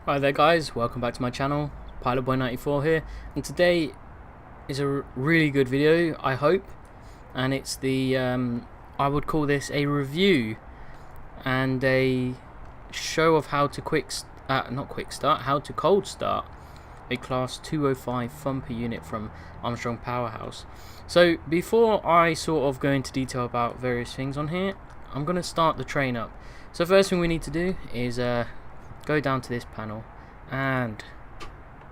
Hi there guys, welcome back to my channel, PilotBoy94 here, and today is a really good video, I hope, and it's the, I would call this a review and a show of how to how to cold start a Class 205 Thumper unit from Armstrong Powerhouse. So before I sort of go into detail about various things on here, I'm going to start the train up. So first thing we need to do is go down to this panel and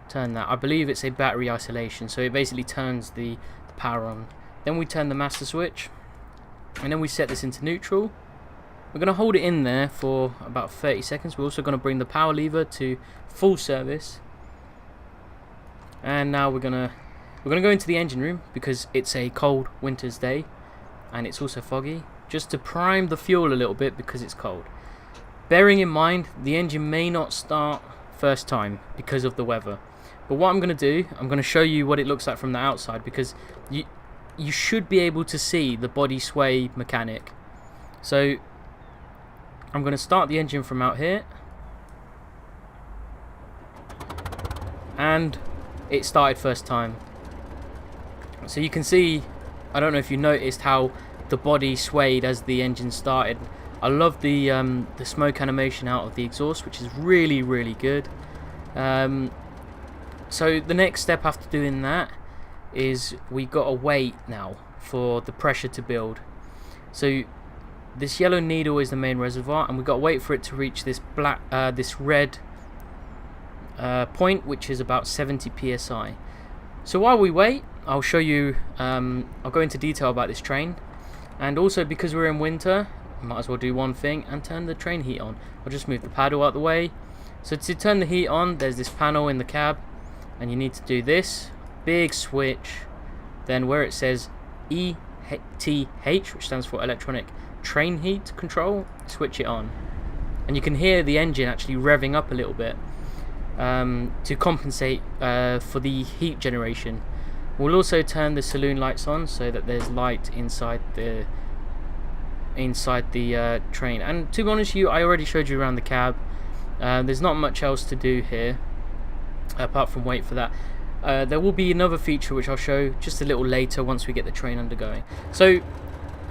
turn that. I believe it's a battery isolation, so it basically turns the power on. Then we turn the master switch, and then we set this into neutral. We're going to hold it in there for about 30 seconds. We're also going to bring the power lever to full service, and now we're going to go into the engine room because it's a cold winter's day and it's also foggy, just to prime the fuel a little bit because it's cold. Bearing in mind, the engine may not start first time because of the weather. But what I'm going to do, I'm going to show you what it looks like from the outside, because you should be able to see the body sway mechanic. So I'm going to start the engine from out here. And it started first time. So you can see, I don't know if you noticed how the body swayed as the engine started. I love the smoke animation out of the exhaust, which is really good. So the next step after doing that is we got to wait now for the pressure to build. So this yellow needle is the main reservoir, and we got to wait for it to reach this this red point, which is about 70 psi. So while we wait, I'll show you. I'll go into detail about this train, and also because we're in winter, might as well do one thing and turn the train heat on. I'll just move the paddle out the way. So to turn the heat on, there's this panel in the cab, and you need to do this big switch, then where it says ETH, which stands for electronic train heat control, switch it on, and you can hear the engine actually revving up a little bit to compensate for the heat generation. We'll also turn the saloon lights on so that there's light inside the train. And to be honest with you, I already showed you around the cab. There's not much else to do here apart from wait for that. There will be another feature which I'll show just a little later once we get the train undergoing. So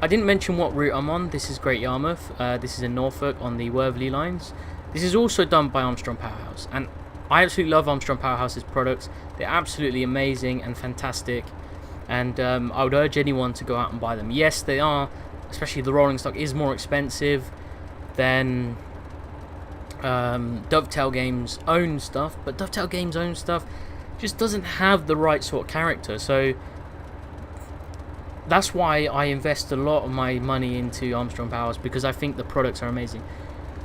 I didn't mention what route I'm on. This is Great Yarmouth. This is in Norfolk on the Wherry Lines. This is also done by Armstrong Powerhouse, and I absolutely love Armstrong Powerhouse's products. They're absolutely amazing and fantastic, and I would urge anyone to go out and buy them. Yes, they are, especially the rolling stock is more expensive than Dovetail Games' own stuff, but Dovetail Games' own stuff just doesn't have the right sort of character. So that's why I invest a lot of my money into Armstrong Powerhouse, because I think the products are amazing.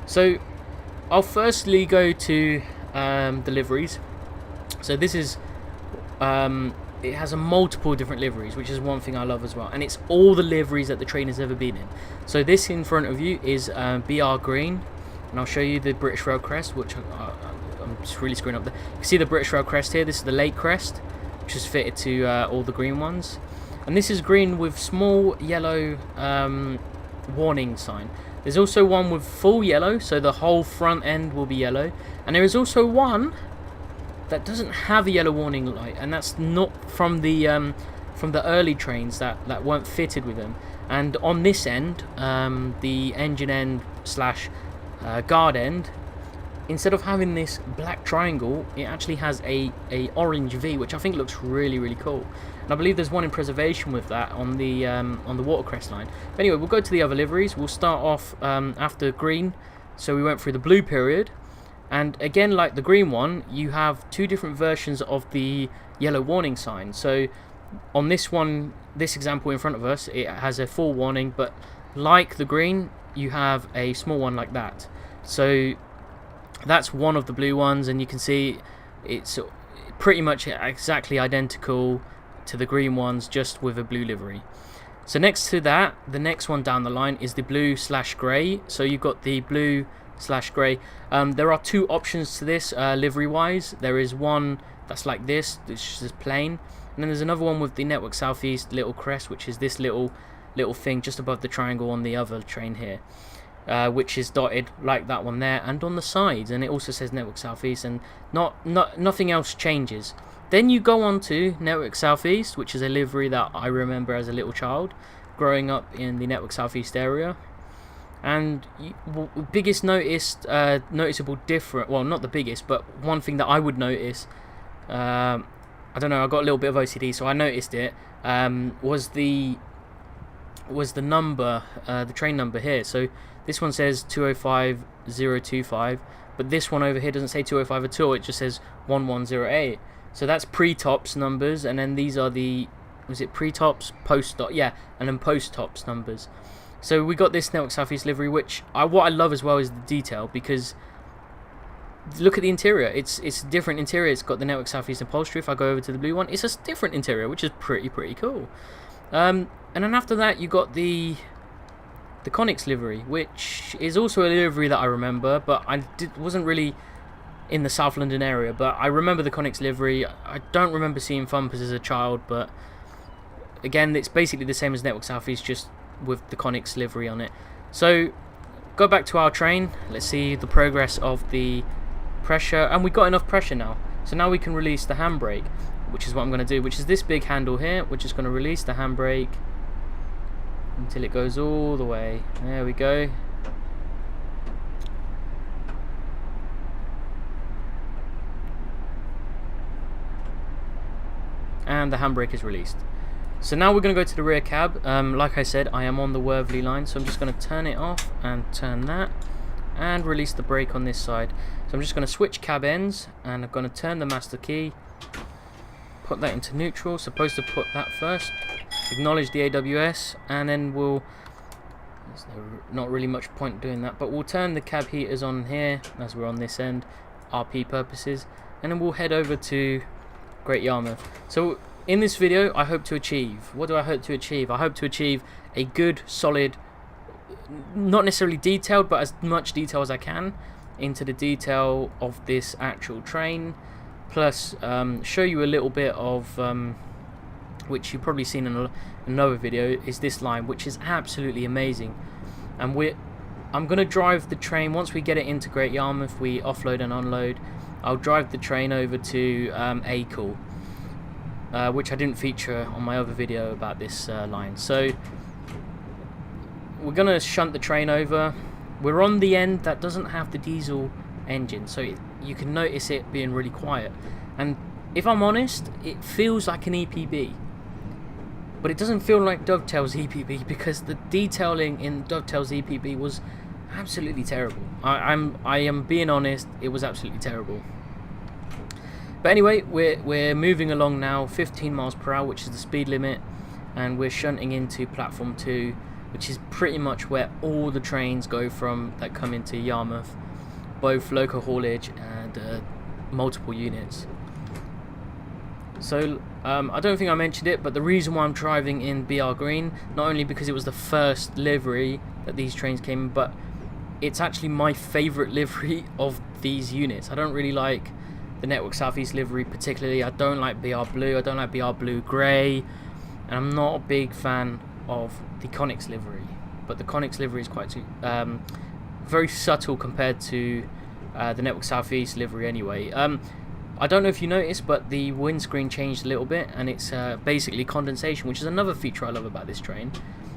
So I'll firstly go to the liveries. So this is it has a multiple different liveries, which is one thing I love as well, and it's all the liveries that the train has ever been in. So this in front of you is BR green, and I'll show you the British Rail crest, which I'm just really screwing up there. You can see the British Rail crest here. This is the Lake crest, which is fitted to all the green ones, and this is green with small yellow warning sign. There's also one with full yellow, so the whole front end will be yellow, and there is also one that doesn't have a yellow warning light, and that's not from the early trains that weren't fitted with them. And on this end, the engine end slash guard end, instead of having this black triangle, it actually has a orange V, which I think looks really cool. And I believe there's one in preservation with that on the watercress line. But anyway, we'll go to the other liveries. We'll start off after green. So we went through the blue period. And again, like the green one, you have two different versions of the yellow warning sign. So on this one, this example in front of us, it has a full warning, but like the green, you have a small one like that. So that's one of the blue ones, and you can see it's pretty much exactly identical to the green ones, just with a blue livery. So next to that, the next one down the line is the blue slash grey. So you've got the blue slash grey. There are two options to this livery wise. There is one that's like this, which is plain, and then there's another one with the Network Southeast little crest, which is this little thing just above the triangle on the other train here. which is dotted like that one there, and on the sides, and it also says Network Southeast, and nothing else changes. Then you go on to Network Southeast, which is a livery that I remember as a little child growing up in the Network Southeast area. And biggest noticeable different, well, not the biggest, but one thing that I would notice, I don't know, I got a little bit of OCD, so I noticed it, was the number, the train number here. So this one says 205025, but this one over here doesn't say 205 at all, it just says 1108. So that's pre-tops numbers, and then these are the, was it pre-tops, post-top, yeah, and then post-tops numbers. So we got this Network Southeast livery, which what I love as well is the detail, because look at the interior. It's a different interior. It's got the Network Southeast upholstery. If I go over to the blue one, it's a different interior, which is pretty cool. And then after that, you got the Conics livery, which is also a livery that I remember, but I wasn't really in the South London area. But I remember the Conics livery. I don't remember seeing Thumpers as a child, but again, it's basically the same as Network Southeast, just with the Conics livery on it. So go back to our train. Let's see the progress of the pressure, and we got enough pressure now. So now we can release the handbrake, which is what I'm going to do, which is this big handle here. We're just going to release the handbrake until it goes all the way. There we go. And the handbrake is released. So now we're going to go to the rear cab. Like I said, I am on the Wherry line, so I'm just going to turn it off and turn that, and release the brake on this side. So I'm just going to switch cab ends, and I'm going to turn the master key, put that into neutral. Supposed to put that first, acknowledge the AWS, and then there's not really much point doing that, but we'll turn the cab heaters on here as we're on this end, RP purposes, and then we'll head over to Great Yarmouth. So in this video, I hope to achieve, what do I hope to achieve? I hope to achieve a good, solid, not necessarily detailed, but as much detail as I can into the detail of this actual train, plus show you a little bit of, which you've probably seen in another video, is this line, which is absolutely amazing. And I'm going to drive the train, once we get it into Great Yarmouth, we offload and unload, I'll drive the train over to Acle, which I didn't feature on my other video about this line. So we're going to shunt the train over. We're on the end that doesn't have the diesel engine, so you can notice it being really quiet. And if I'm honest, it feels like an EPB, but it doesn't feel like Dovetail's EPB, because the detailing in Dovetail's EPB was absolutely terrible. I am being honest, it was absolutely terrible. But anyway, we're moving along now, 15 miles per hour, which is the speed limit, and we're shunting into platform 2, which is pretty much where all the trains go from that come into Yarmouth, both local haulage and multiple units. So I don't think I mentioned it, but the reason why I'm driving in BR Green, not only because it was the first livery that these trains came in, but it's actually my favourite livery of these units. I don't really like the Network Southeast livery particularly. I don't like BR Blue, I don't like BR Blue Grey, and I'm not a big fan of the Conics livery. But the Conics livery is quite very subtle compared to the Network Southeast livery anyway. I don't know if you noticed, but the windscreen changed a little bit, and it's basically condensation, which is another feature I love about this train,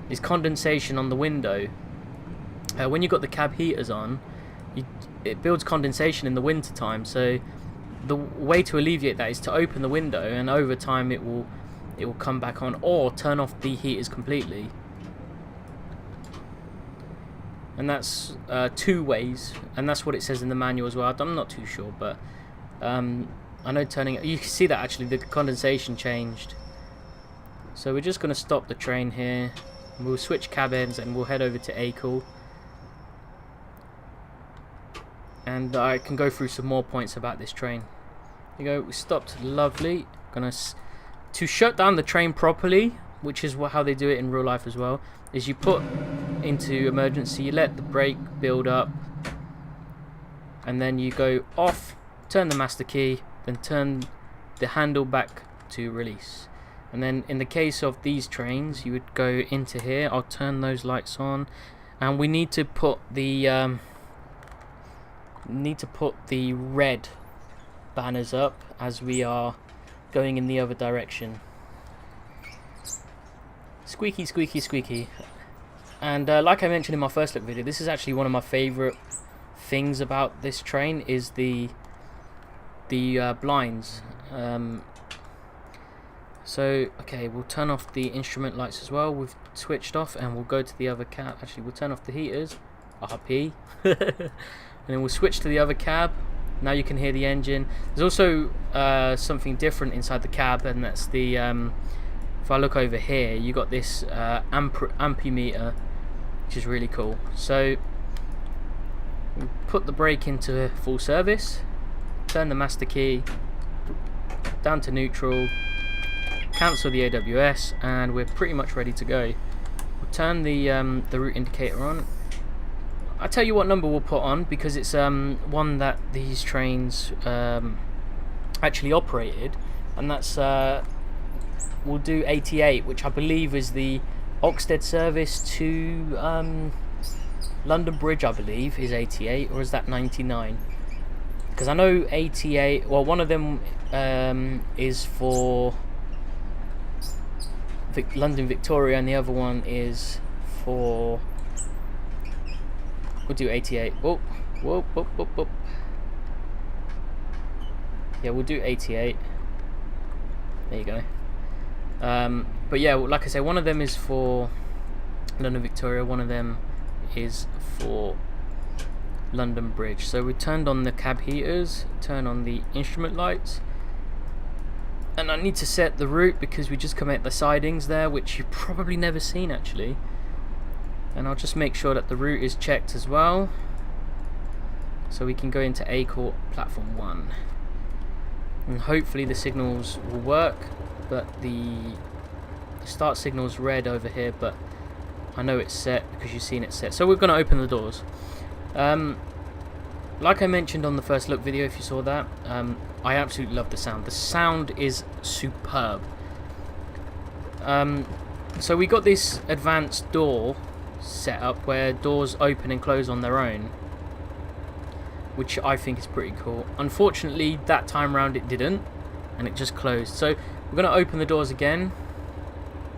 is condensation on the window. When you've got the cab heaters on, it builds condensation in the winter time, so the way to alleviate that is to open the window, and over time it will come back on, or turn off the heaters completely. And that's 2 ways, and that's what it says in the manual as well. I'm not too sure, but I know turning, you can see that actually the condensation changed. So we're just going to stop the train here, and we'll switch cab ends, and we'll head over to Acle. And I can go through some more points about this train. There you go, we stopped, lovely. To shut down the train properly, which is how they do it in real life as well, is you put into emergency, you let the brake build up, and then you go off, turn the master key, then turn the handle back to release. And then in the case of these trains, you would go into here, I'll turn those lights on, and we need to put the red banners up as we are going in the other direction. Squeaky, squeaky, squeaky. And like I mentioned in my first look video, this is actually one of my favourite things about this train is the blinds. So okay, we'll turn off the instrument lights as well. We've switched off, and we'll go to the other cab. Actually, we'll turn off the heaters. RP. And then we'll switch to the other cab. Now you can hear the engine. There's also something different inside the cab, and that's the if I look over here, you got this ampemeter, which is really cool. So we'll put the brake into full service, turn the master key down to neutral, cancel the AWS, and we're pretty much ready to go. We'll turn the route indicator on. I'll tell you what number we'll put on, because it's one that these trains actually operated, and that's we'll do 88, which I believe is the Oxted service to London Bridge. I believe is 88, or is that 99? Because I know 88. Well, one of them is for London Victoria, and the other one is for. We'll do 88. Whoop, whoop, whoop, whoop, whoop. Yeah, we'll do 88. There you go. But yeah, like I say, one of them is for London Victoria, one of them is for London Bridge. So we turned on the cab heaters, turn on the instrument lights, and I need to set the route because we just come out the sidings there, which you've probably never seen actually. And I'll just make sure that the route is checked as well, so we can go into A Court platform 1, and hopefully the signals will work. But the start signal's red over here, but I know it's set because you've seen it set. So we're going to open the doors. Like I mentioned on the first look video, if you saw that, I absolutely love the sound. The sound is superb. So we got this advanced door set up where doors open and close on their own, which I think is pretty cool. Unfortunately, that time round it didn't, and it just closed. So we're going to open the doors again.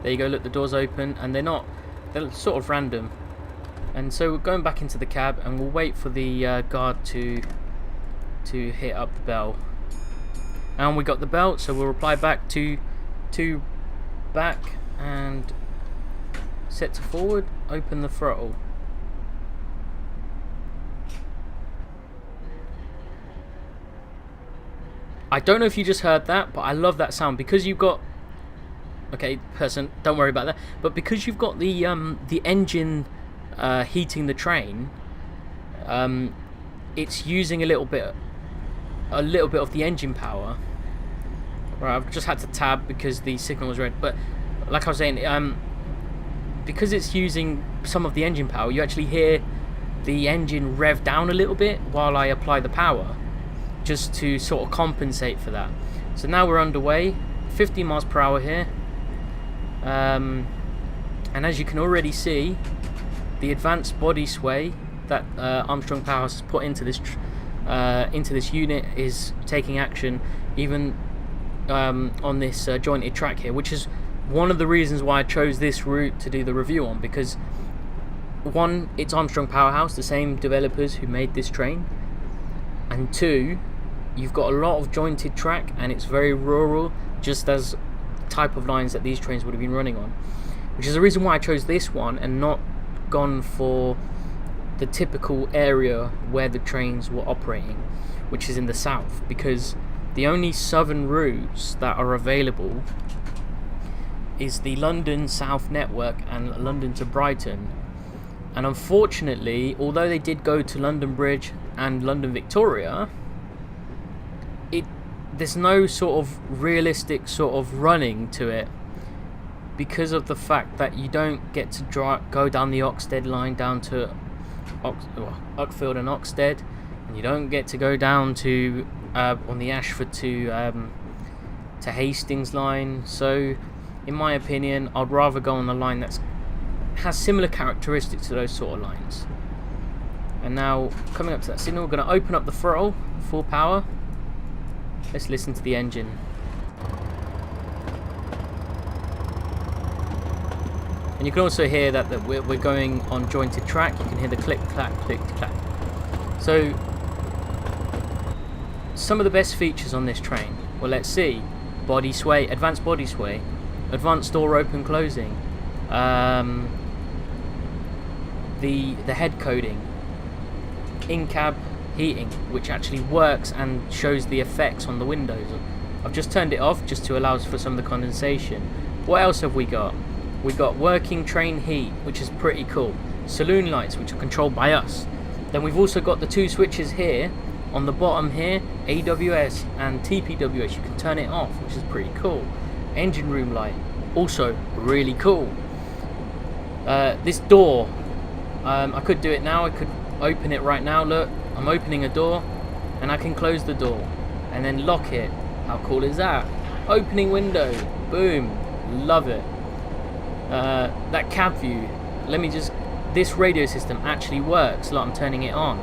There you go, look, the doors open, and they're sort of random. And so we're going back into the cab, and we'll wait for the guard to hit up the bell. And we got the bell, so we'll reply back to back and set to forward, open the throttle. I don't know if you just heard that, but I love that sound because you've got. Okay, person, don't worry about that. But because you've got the engine heating the train, it's using a little bit of the engine power. Right, I've just had to tab because the signal was red. But like I was saying, because it's using some of the engine power, you actually hear the engine rev down a little bit while I apply the power, just to sort of compensate for that. So now we're underway, 50 miles per hour here, and as you can already see, the advanced body sway that Armstrong Powerhouse has put into this unit is taking action even on this jointed track here, which is one of the reasons why I chose this route to do the review on, because one, it's Armstrong Powerhouse, the same developers who made this train, and two, you've got a lot of jointed track and it's very rural, just as type of lines that these trains would have been running on, which is the reason why I chose this one and not gone for the typical area where the trains were operating, which is in the south, because the only southern routes that are available is the London South Network and London to Brighton. And unfortunately, although they did go to London Bridge and London Victoria, there's no sort of realistic sort of running to it, because of the fact that you don't get to go down the Oxted line down to Uckfield and Oxted, and you don't get to go down to on the Ashford to Hastings line. So in my opinion, I'd rather go on the line that's has similar characteristics to those sort of lines. And now, coming up to that signal, we're going to open up the throttle, full power. Let's listen to the engine. And you can also hear that we're going on jointed track. You can hear the click, clack, click, clack. So, some of the best features on this train. Well, let's see. Body sway, advanced advanced door open closing, the head coding, in-cab heating, which actually works and shows the effects on the windows. I've just turned it off just to allow for some of the condensation. What else have we got? We got working train heat, which is pretty cool. Saloon lights, which are controlled by us. Then we've also got the two switches here on the bottom here, AWS and TPWS. You can turn it off, which is pretty cool. Engine room light, also really cool. This door, I could do it now. I could open it right now. Look, I'm opening a door, and I can close the door and then lock it. How cool is that? Opening window, boom, love it. That cab view, this radio system actually works. Look, I'm turning it on.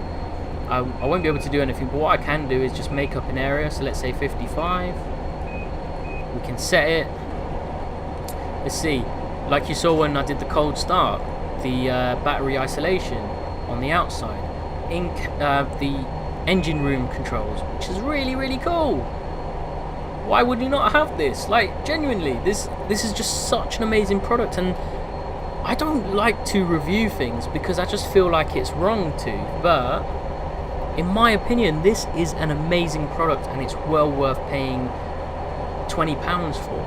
I won't be able to do anything, but what I can do is just make up an area. So let's say 55. We can set it. Let's see, like you saw when I did the cold start, the battery isolation on the outside, the engine room controls, which is really, really cool. Why would you not have this? Like, genuinely, this is just such an amazing product. And I don't like to review things because I just feel like it's wrong to, but in my opinion, this is an amazing product and it's well worth paying £20 for.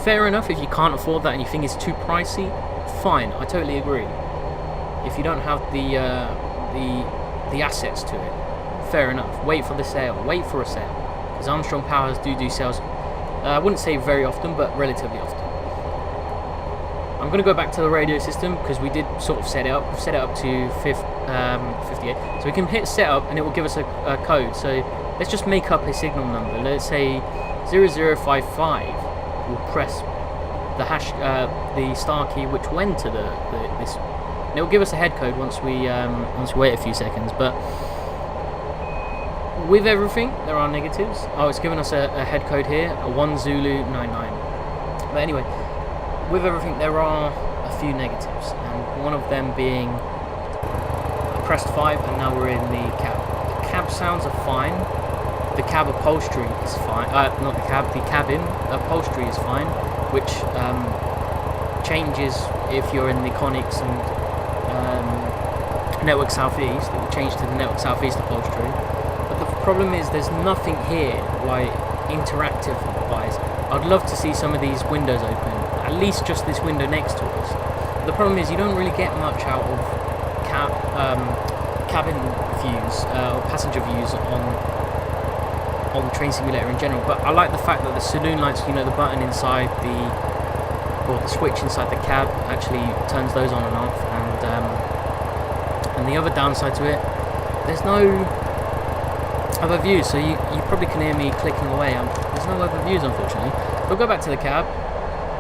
Fair enough, if you can't afford that and you think it's too pricey, fine, I totally agree. If you don't have the assets to it, fair enough. Wait for the sale, wait for a sale. Because Armstrong Powerhouse do sales, I wouldn't say very often, but relatively often. I'm going to go back to the radio system because we did sort of set it up. We've set it up to 58. So we can hit setup and it will give us a code. So let's just make up a signal number. Let's say 0055. We'll press the hash, the star key, which will enter this. And it will give us a head code once we wait a few seconds. But with everything, there are negatives. Oh, it's given us a head code here, a 1 Zulu 99. But anyway, with everything, there are a few negatives, and one of them being I pressed 5 and now we're in the cab. The cab sounds are fine. The cab upholstery is fine. Not the cab, the cabin upholstery is fine, which changes if you're in the Conics and Network Southeast. It will change to the Network Southeast upholstery. But the problem is there's nothing here, like interactive wise. I'd love to see some of these windows open, at least just this window next to us. The problem is you don't really get much out of cabin views or passenger views on Train Simulator in general. But I like the fact that the saloon lights, you know, the button inside the switch inside the cab actually turns those on and off. And the other downside to it, there's no other views, so you probably can hear me clicking away. There's no other views, unfortunately. We'll go back to the cab.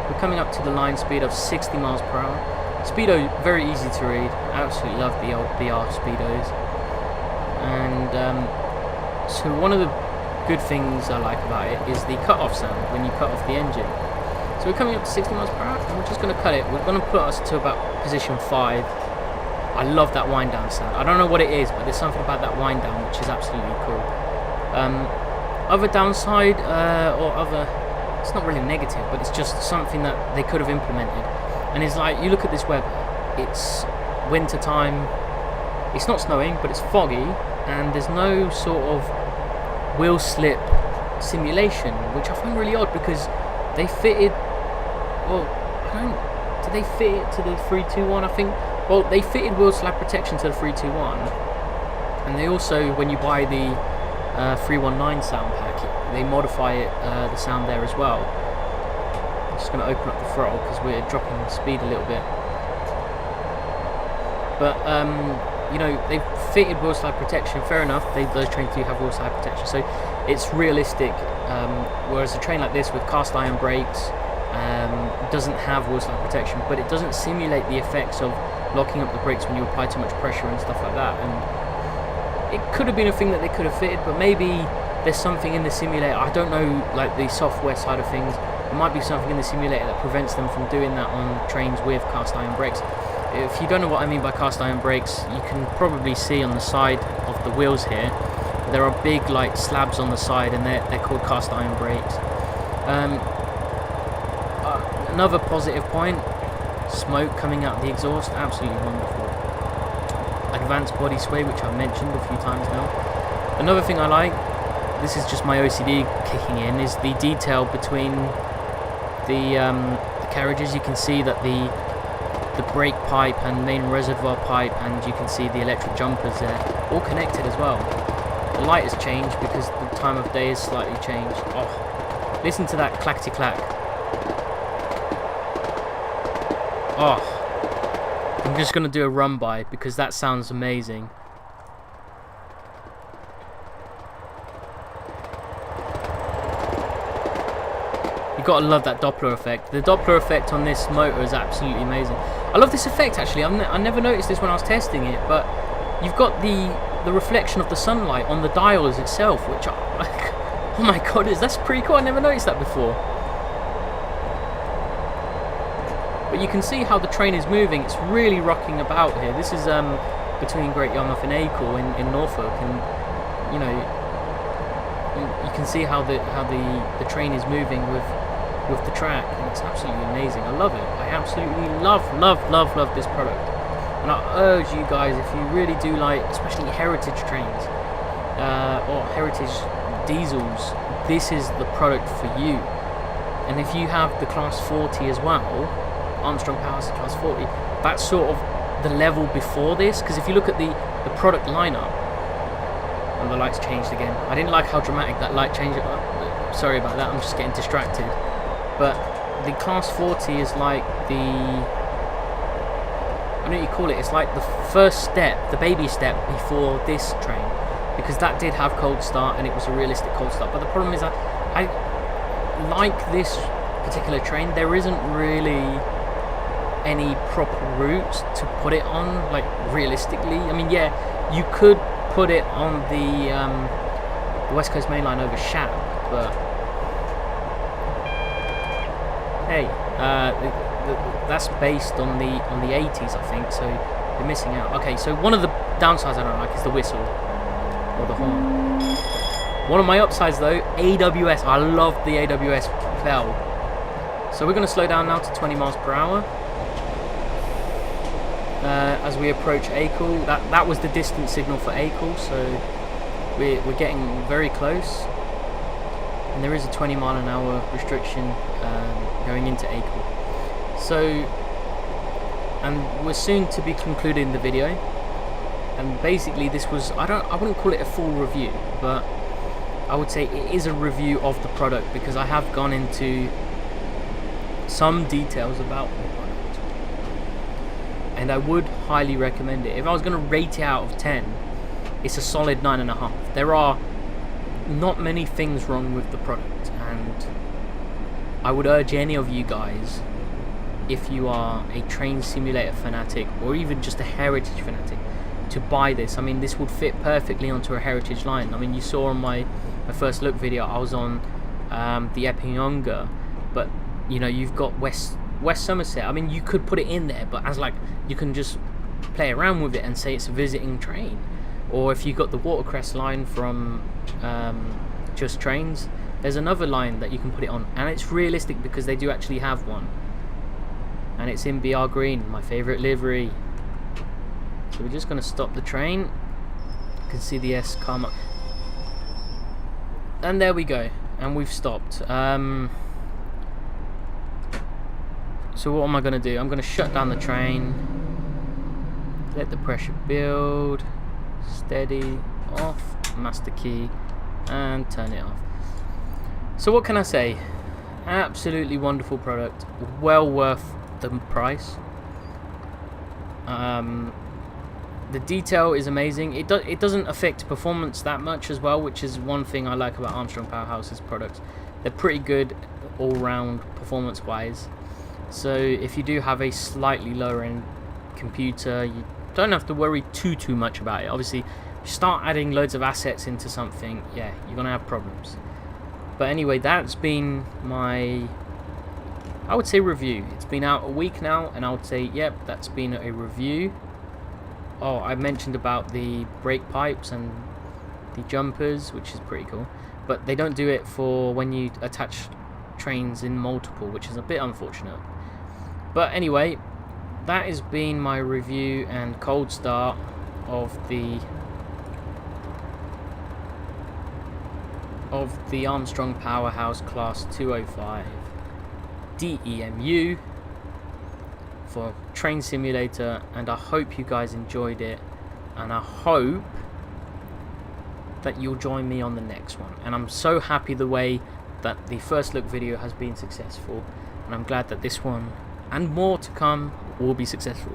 We're coming up to the line speed of 60 miles per hour. Speedo, very easy to read. I absolutely love the old BR Speedos. And so one of the good things I like about it is the cut-off sound when you cut off the engine. So we're coming up to 60 miles per hour, and we're just going to cut it. We're going to put us to about position 5. I love that wind down sound. I don't know what it is, but there's something about that wind down which is absolutely cool. Other downside, it's not really negative, but it's just something that they could have implemented. And it's like, you look at this weather, it's winter time, it's not snowing, but it's foggy, and there's no sort of wheel slip simulation, which I find really odd because they fitted, did they fit it to the 321? I think. Well, they fitted wheel slap protection to the 321, and they also, when you buy the 319 sound pack, they modify it, the sound there as well. I'm just going to open up the throttle because we're dropping the speed a little bit. But you know, they've fitted wheel slide protection. Fair enough, those trains do have wheel slide protection, so it's realistic. Whereas a train like this with cast iron brakes, doesn't have wheel slide protection, but it doesn't simulate the effects of locking up the brakes when you apply too much pressure and stuff like that. And it could have been a thing that they could have fitted, but maybe there's something in the simulator, I don't know, like the software side of things, there might be something in the simulator that prevents them from doing that on trains with cast iron brakes. If you don't know what I mean by cast iron brakes, you can probably see on the side of the wheels here, there are big like slabs on the side, and they're called cast iron brakes. Another positive point, smoke coming out the exhaust, absolutely wonderful. Advanced body sway, which I've mentioned a few times now. Another thing I like, this is just my OCD kicking in, is the detail between the carriages. You can see that the brake pipe and main reservoir pipe, and you can see the electric jumpers there, all connected as well. The light has changed because the time of day is slightly changed. Oh, listen to that clackety clack. Oh, I'm just going to do a run by because that sounds amazing. You gotta love that Doppler effect. The Doppler effect on this motor is absolutely amazing. I love this effect actually. I never noticed this when I was testing it, but you've got the reflection of the sunlight on the dials itself, which oh my god, that's pretty cool. I never noticed that before. But you can see how the train is moving. It's really rocking about here. This is between Great Yarmouth and Acle in Norfolk, and you know, you can see how the train is moving with the track, and it's absolutely amazing. I love it. I absolutely love this product. And I urge you guys, if you really do like, especially heritage trains or heritage diesels, this is the product for you. And if you have the Class 40 as well, Armstrong Powerhouse Class 40, that's sort of the level before this. Because if you look at the product lineup, and the lights changed again. I didn't like how dramatic that light changed. Sorry about that, I'm just getting distracted. But the Class 40 is like the, I don't know what you call it, it's like the first step, the baby step before this train. Because that did have cold start, and it was a realistic cold start. But the problem is that I like this particular train, there isn't really any proper route to put it on, like realistically. I mean, yeah, you could put it on the West Coast Main Line over Shap, but hey, that's based on the 80s, I think, so you're missing out. Okay, so one of the downsides I don't like is the whistle or the horn. One of my upsides though, AWS. I love the AWS bell. So we're going to slow down now to 20 miles per hour. As we approach Acle, that was the distance signal for Acle, so we're getting very close, and there is a 20 mile an hour restriction going into Acle. So, and we're soon to be concluding the video, and basically this was, I wouldn't call it a full review, but I would say it is a review of the product, because I have gone into some details about the product. And I would highly recommend it. If I was going to rate it out of 10, it's a solid 9.5. There are not many things wrong with the product, and I would urge any of you guys, if you are a train simulator fanatic or even just a heritage fanatic, to buy this. I mean, this would fit perfectly onto a heritage line. I mean, you saw on my first look video, I was on the Epping-Ongar, but you know, you've got West Somerset. I mean, you could put it in there, but as like, you can just play around with it and say it's a visiting train. Or if you've got the Watercress line from Just Trains, there's another line that you can put it on, and it's realistic because they do actually have one, and it's in BR green, my favourite livery. So we're just going to stop the train. You can see the S come up, and there we go, and we've stopped. So what am I going to do? I'm going to shut down the train, let the pressure build, steady, off, master key, and turn it off. So what can I say? Absolutely wonderful product, well worth the price. The detail is amazing. It doesn't affect performance that much as well, which is one thing I like about Armstrong Powerhouse's products. they're pretty good all round performance wise. So if you do have a slightly lower end computer, you don't have to worry too much about it. Obviously, start adding loads of assets into something, yeah, you're gonna have problems. But anyway, that's been my, I would say, review. It's been out a week now, and I would say, yep, that's been a review. Oh, I mentioned about the brake pipes and the jumpers, which is pretty cool, but they don't do it for when you attach trains in multiple, which is a bit unfortunate. But anyway, that has been my review and cold start of the Armstrong Powerhouse Class 205 DEMU for Train Simulator, and I hope you guys enjoyed it, and I hope that you'll join me on the next one. And I'm so happy the way that the first look video has been successful, and I'm glad that this one and more to come will be successful.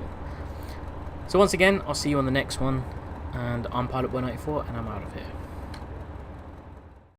So once again, I'll see you on the next one, and I'm Pilot 194, and I'm out of here.